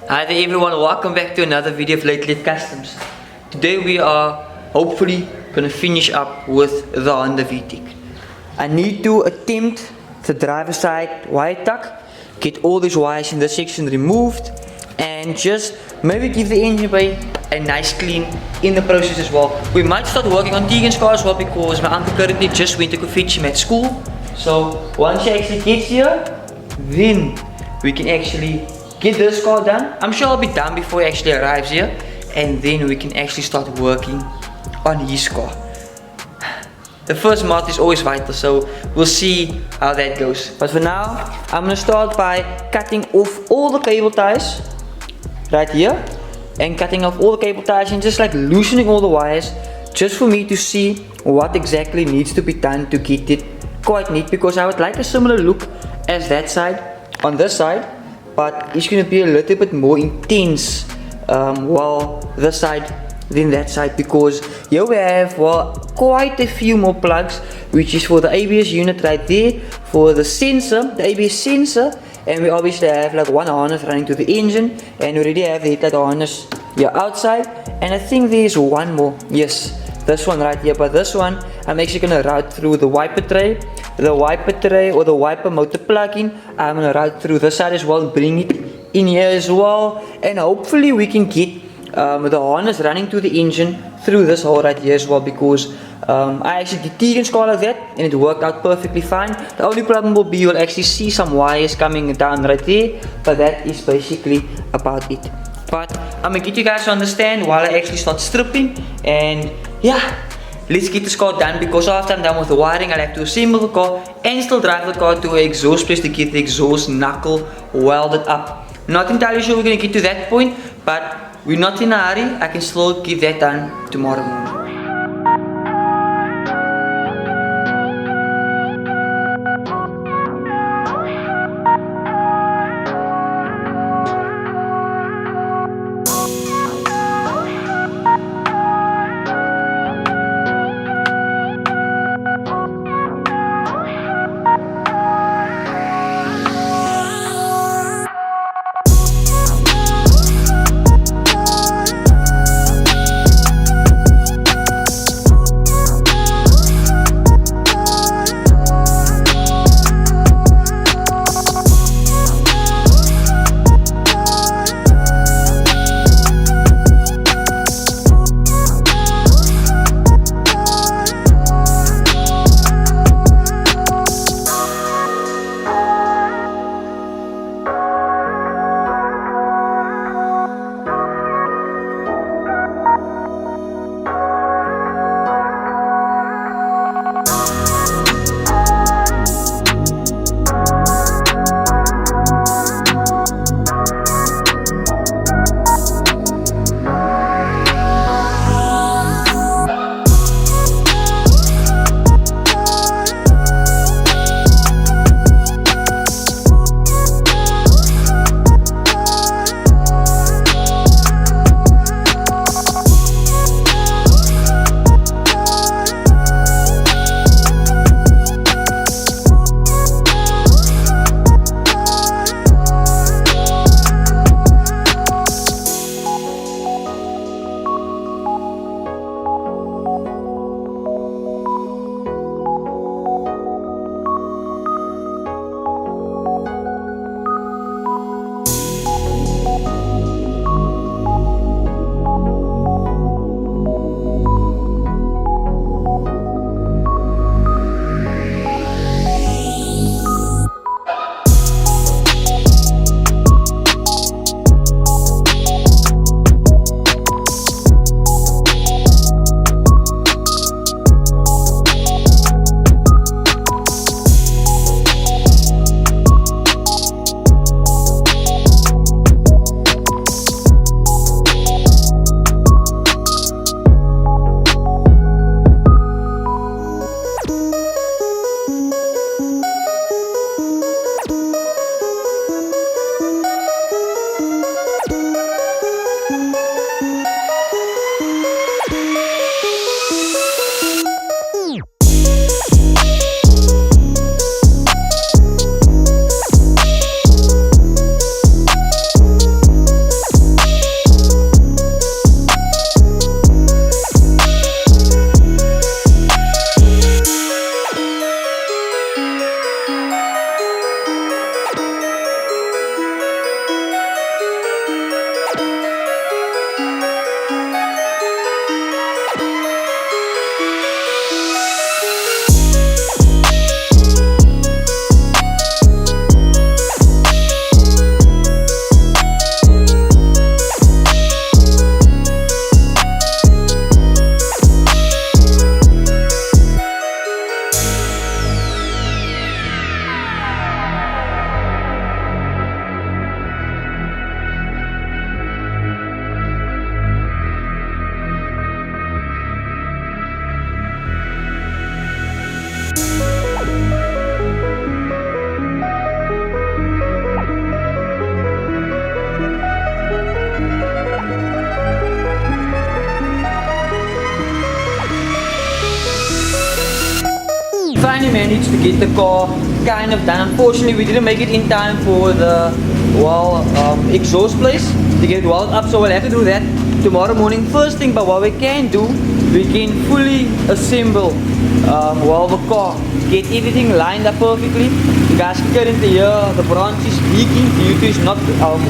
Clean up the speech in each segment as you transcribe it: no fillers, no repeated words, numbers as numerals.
Hi there everyone, welcome back to another video of Lately Customs. Today we are hopefully gonna finish up with the Honda Vtec. I need to attempt the driver side wire tuck, get all these wires in this section removed, and just maybe give the engine bay a nice clean in the process as well. We might start working on Tegan's car as well because my uncle currently just went to go fetch him at school. So once he actually gets here, then we can actually get this car done. I'm sure I'll be done before he actually arrives here, and then we can actually start working on his car. The first mod is always vital, so we'll see how that goes. But for now, I'm gonna start by cutting off all the cable ties right here, and cutting off all the cable ties and just like loosening all the wires, just for me to see what exactly needs to be done to get it quite neat, because I would like a similar look as that side on this side, but it's going to be a little bit more intense this side than that side, because here we have quite a few more plugs, which is for the ABS unit right there, for the sensor, the ABS sensor, and we obviously have like one harness running to the engine, and we already have the headlight harness here outside, and I think there's one more, yes, this one right here. But this one I'm actually going to route through the wiper tray or the wiper motor plug-in. I'm going to route through this side as well, bring it in here as well, and hopefully we can get the harness running to the engine through this hole right here as well, because I actually did Tegan's car like that and it worked out perfectly fine. The only problem will be you'll actually see some wires coming down right there, but that is basically about it. But I'm gonna get you guys to understand while I actually start stripping, and yeah, let's get this car done, because after I'm done with the wiring, I'll have to assemble the car and still drive the car to an exhaust place to get the exhaust knuckle welded up. Not entirely sure we're gonna get to that point, but we're not in a hurry. I can still get that done tomorrow morning. finally managed to get the car kind of done. Unfortunately, we didn't make it in time for the exhaust place to get welded up, so we'll have to do that tomorrow morning first thing. But what we can do, we can fully assemble the car, get everything lined up perfectly. You guys can currently hear the branch is leaking due to it's not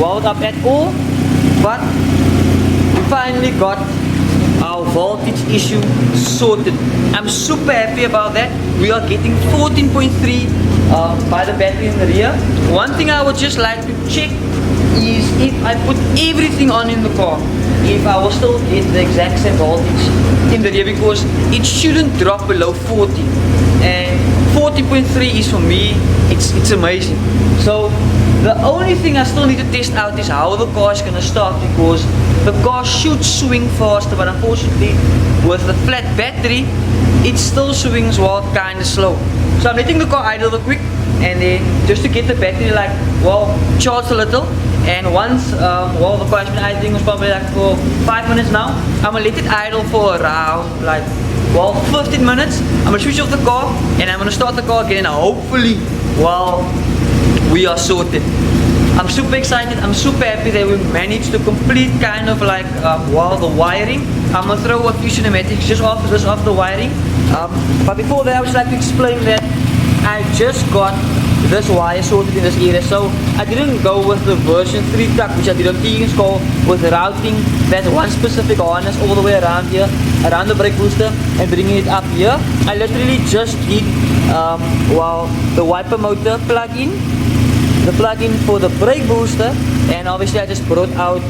welded up at all, but we finally got our voltage issue sorted. I'm super happy about that. We are getting 14.3 by the battery in the rear. One thing I would just like to check is if I put everything on in the car, if I will still get the exact same voltage in the rear, because it shouldn't drop below 40, and 40.3 is for me, it's amazing. So the only thing I still need to test out is how the car is gonna start, because the car should swing faster, but unfortunately with the flat battery it still swings kinda slow. So I'm letting the car idle real quick, and then just to get the battery charged a little. And once the car has been idling, it's probably like for 5 minutes now, I'm gonna let it idle for around 15 minutes. I'm gonna switch off the car and I'm gonna start the car again, and hopefully we are sorted. I'm super excited. I'm super happy that we managed to complete kind of the wiring. I'm gonna throw a few cinematics just after this of the wiring. But before that, I would just like to explain that I just got this wire sorted in this area. So I didn't go with the version 3 truck, which I did on Tegan's car, with routing that one specific harness all the way around here, around the brake booster, and bringing it up here. I literally just did the wiper motor plug-in, the plug-in for the brake booster, and obviously I just brought out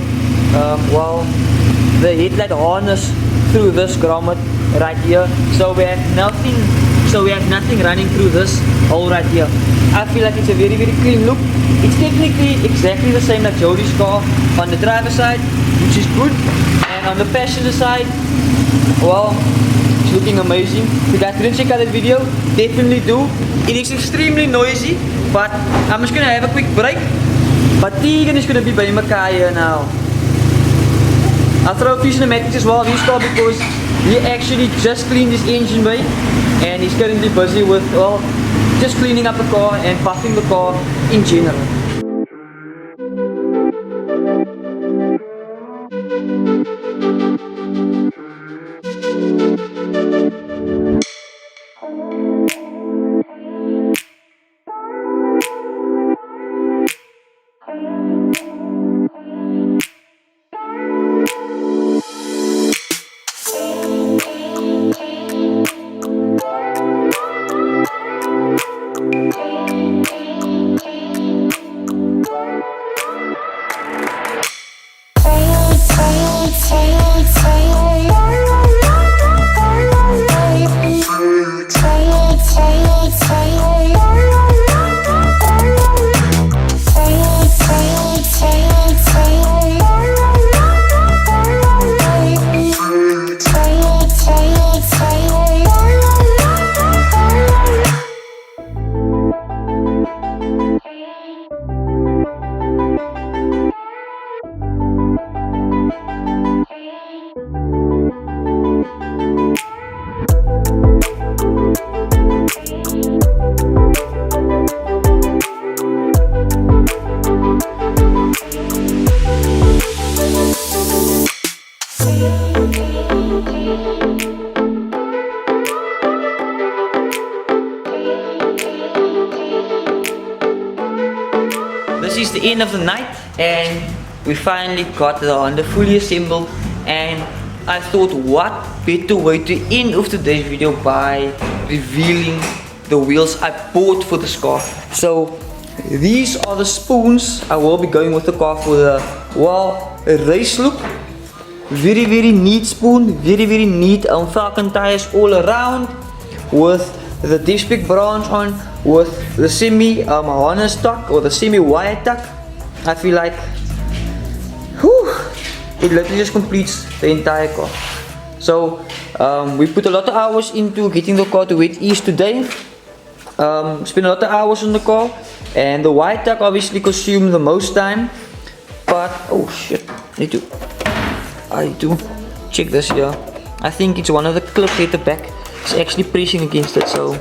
the headlight harness through this grommet right here. So we have nothing running through this hole right here. I feel like it's a very, very clean look. It's technically exactly the same like Jody's car on the driver's side, which is good. And on the passenger side, it's looking amazing. If you guys didn't check out that video, definitely do. It is extremely noisy, but I'm just gonna have a quick break. But Tegan is gonna be by my car here now. I'll throw a few cinematics as well of his car, because he actually just cleaned his engine bay and he's currently busy with just cleaning up the car and buffing the car in general. This is the end of the night, and we finally got the Honda fully assembled, and I thought what better way to end of today's video by revealing the wheels I bought for this car. So these are the spoons I will be going with the car for the race look. Very, very neat spoon, very, very neat Falcon tires all around, with the DevSpec branch on, with the semi harness tuck or the semi wire tuck. I feel like it literally just completes the entire car. So we put a lot of hours into getting the car to where it is today. Spent a lot of hours on the car, and the wire tuck obviously consumed the most time. But oh shit, I need to check this here. I think it's one of the clips at the back. It's actually pressing against it, so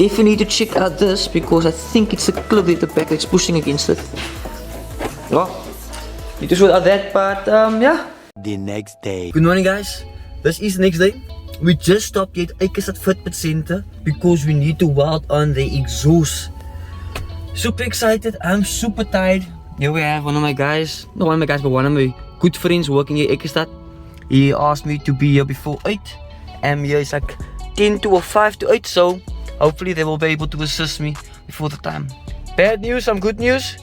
definitely need to check out this because I think it's a clip at the back that's pushing against it. Well, need to sort out that, but yeah. The next day. Good morning, guys. This is the next day. We just stopped at Eikestad Fitment Center because we need to weld on the exhaust. Super excited. I'm super tired. Here we have one of my guys, not one of my guys, but one of my good friends working here at Eikestad. He asked me to be here before 8, and here it's like 10 to or 5 to 8, so hopefully they will be able to assist me before the time. Bad news, some good news.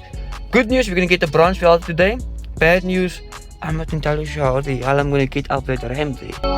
Good news, we're gonna get the branch welded today. Bad news, I'm not entirely sure how the hell I'm gonna get up that ramp there.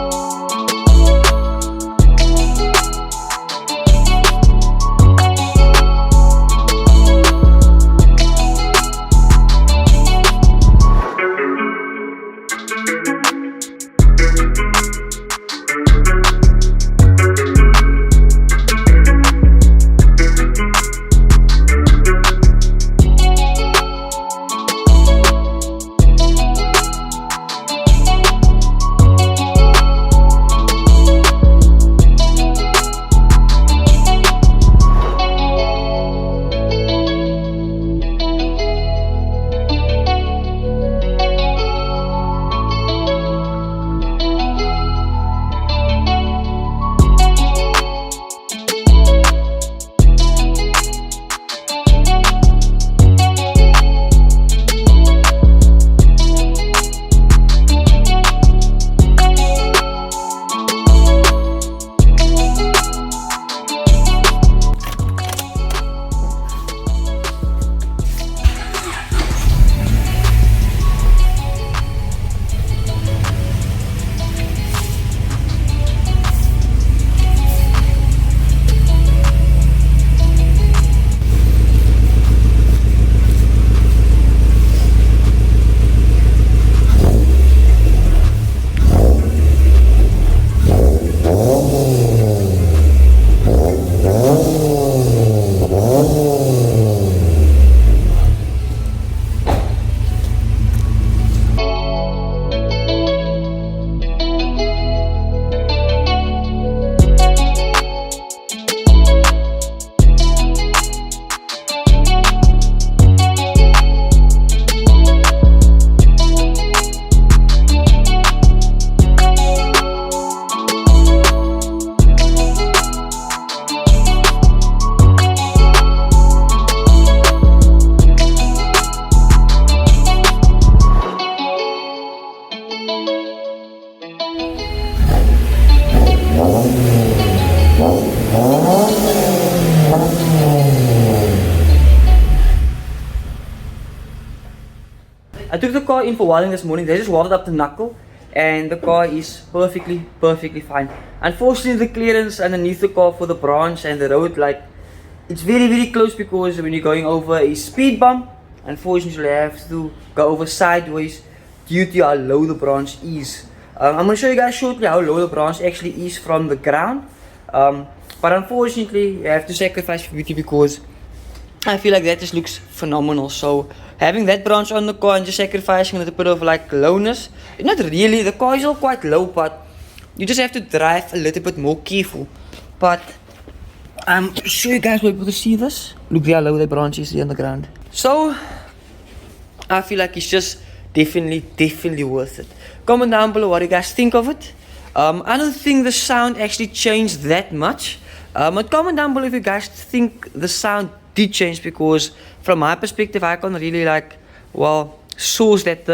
I took the car in for welding this morning. They just welded up the knuckle and the car is perfectly fine. Unfortunately, the clearance underneath the car for the branch and the road, like, it's very close, because when you're going over a speed bump, unfortunately you have to go over sideways due to how low the branch is. I'm going to show you guys shortly how low the branch actually is from the ground, but unfortunately you have to sacrifice beauty because I feel like that just looks phenomenal. So having that branch on the car and just sacrificing a little bit of like lowness, not really, the car is all quite low, but you just have to drive a little bit more careful. But I'm sure you guys will be able to see this. Look how low the branch is here on the ground. So I feel like it's just definitely worth it. Comment down below what you guys think of it. I don't think the sound actually changed that much. But comment down below if you guys think the sound did change, because from my perspective I can't really source that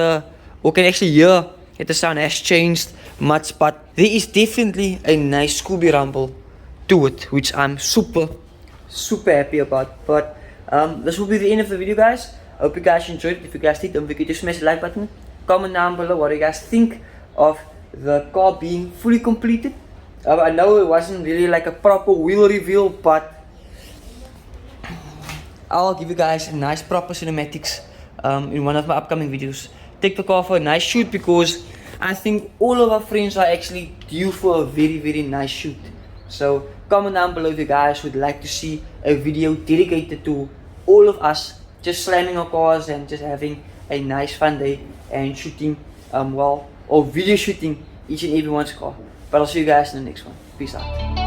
or can actually hear that the sound has changed much, but there is definitely a nice Scooby rumble to it, which I'm super happy about. But this will be the end of the video, guys. I hope you guys enjoyed it. If you guys did, don't forget to smash the like button. Comment down below what you guys think of the car being fully completed. I know it wasn't really like a proper wheel reveal, but I'll give you guys a nice proper cinematics in one of my upcoming videos. Take the car for a nice shoot, because I think all of our friends are actually due for a very nice shoot. So comment down below if you guys would like to see a video dedicated to all of us just slamming our cars and just having a nice fun day and shooting or video shooting each and everyone's car. But I'll see you guys in the next one. Peace out.